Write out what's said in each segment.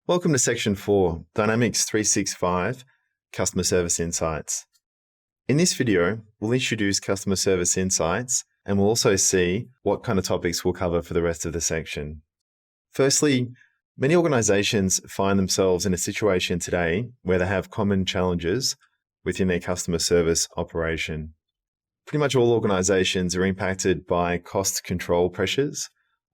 Welcome to Section 4, Dynamics 365, Customer Service Insights. In this video, we'll introduce Customer Service Insights and we'll also see what kind of topics we'll cover for the rest of the section. Firstly, many organizations find themselves in a situation today where they have common challenges within their customer service operation. Pretty much all organizations are impacted by cost control pressures,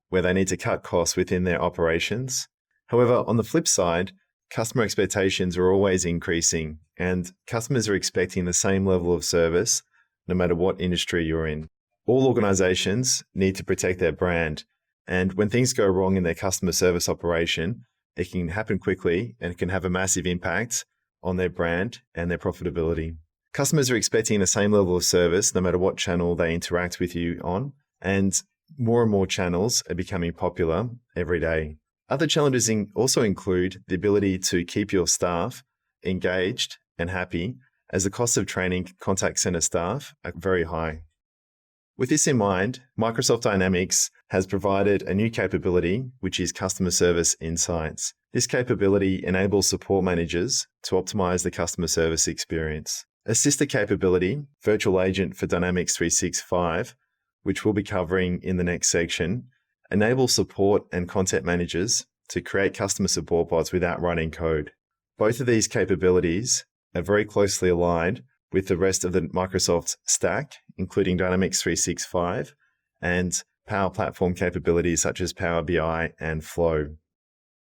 where they need to cut costs within their operations. However, on the flip side, customer expectations are always increasing and customers are expecting the same level of service no matter what industry you're in. All organizations need to protect their brand, and when things go wrong in their customer service operation, it can happen quickly and it can have a massive impact on their brand and their profitability. Customers are expecting the same level of service no matter what channel they interact with you on, and more channels are becoming popular every day. Other challenges also include the ability to keep your staff engaged and happy, as the cost of training contact center staff are very high. With this in mind, Microsoft Dynamics has provided a new capability, which is Customer Service Insights. This capability enables support managers to optimize the customer service experience. A sister capability, Virtual Agent for Dynamics 365, which we'll be covering in the next section, enable support and content managers to create customer support bots without writing code. Both of these capabilities are very closely aligned with the rest of the Microsoft stack, including Dynamics 365 and Power Platform capabilities such as Power BI and Flow.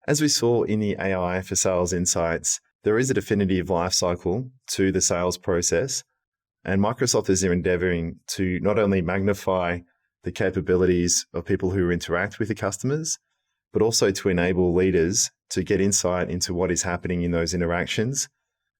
As we saw in the AI for Sales Insights, there is a definitive lifecycle to the sales process, and Microsoft is endeavoring to not only magnify the capabilities of people who interact with the customers, but also to enable leaders to get insight into what is happening in those interactions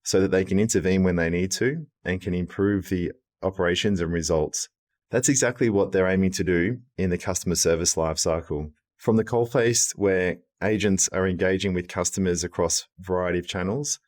so that they can intervene when they need to and can improve the operations and results. That's exactly what they're aiming to do in the customer service lifecycle. From the coalface where agents are engaging with customers across a variety of channels,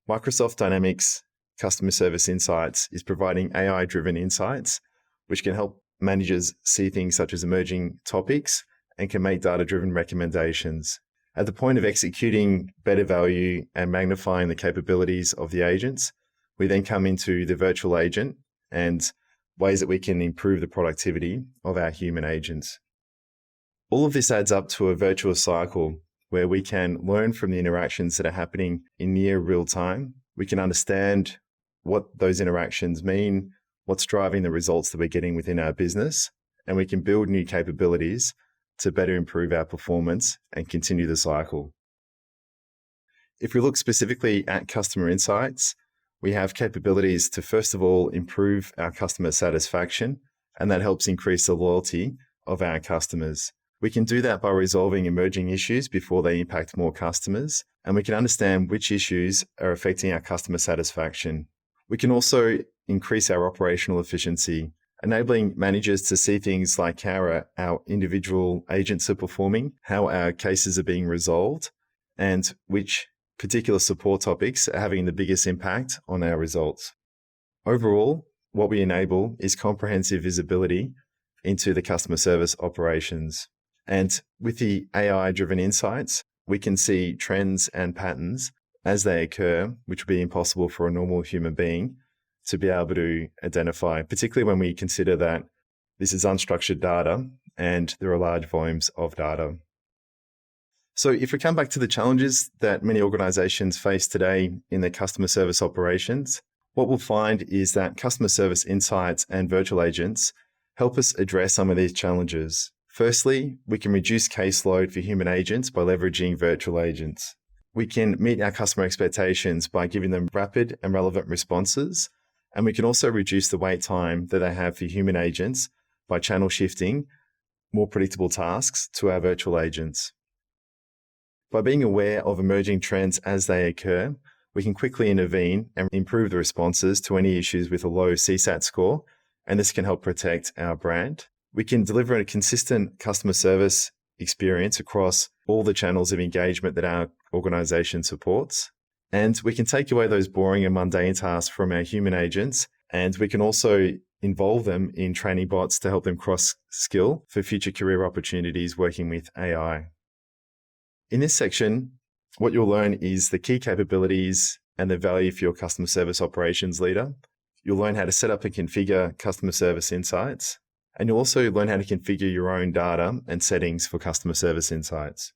Microsoft Dynamics Customer Service Insights is providing AI-driven insights, which can help managers see things such as emerging topics and can make data-driven recommendations. At the point of executing better value and magnifying the capabilities of the agents, we then come into the virtual agent and ways that we can improve the productivity of our human agents. All of this adds up to a virtuous cycle where we can learn from the interactions that are happening in near real time. We can understand what those interactions mean, what's driving the results that we're getting within our business, and we can build new capabilities to better improve our performance and continue the cycle. If we look specifically at customer insights, we have capabilities to first of all improve our customer satisfaction, and that helps increase the loyalty of our customers. We can do that by resolving emerging issues before they impact more customers, and we can understand which issues are affecting our customer satisfaction. We can also increase our operational efficiency, enabling managers to see things like how our individual agents are performing, how our cases are being resolved, and which particular support topics are having the biggest impact on our results. Overall, what we enable is comprehensive visibility into the customer service operations. And with the AI-driven insights, we can see trends and patterns as they occur, which would be impossible for a normal human being to be able to identify, particularly when we consider that this is unstructured data and there are large volumes of data. So if we come back to the challenges that many organizations face today in their customer service operations, what we'll find is that customer service insights and virtual agents help us address some of these challenges. Firstly, we can reduce caseload for human agents by leveraging virtual agents. We can meet our customer expectations by giving them rapid and relevant responses, and we can also reduce the wait time that they have for human agents by channel shifting more predictable tasks to our virtual agents. By being aware of emerging trends as they occur, we can quickly intervene and improve the responses to any issues with a low CSAT score, and this can help protect our brand. We can deliver a consistent customer service experience across all the channels of engagement that our organization supports. And we can take away those boring and mundane tasks from our human agents, and we can also involve them in training bots to help them cross-skill for future career opportunities working with AI. In this section, What you'll learn is the key capabilities and the value for your customer service operations leader. You'll learn how to set up and configure customer service insights. And you'll also learn how to configure your own data and settings for customer service insights.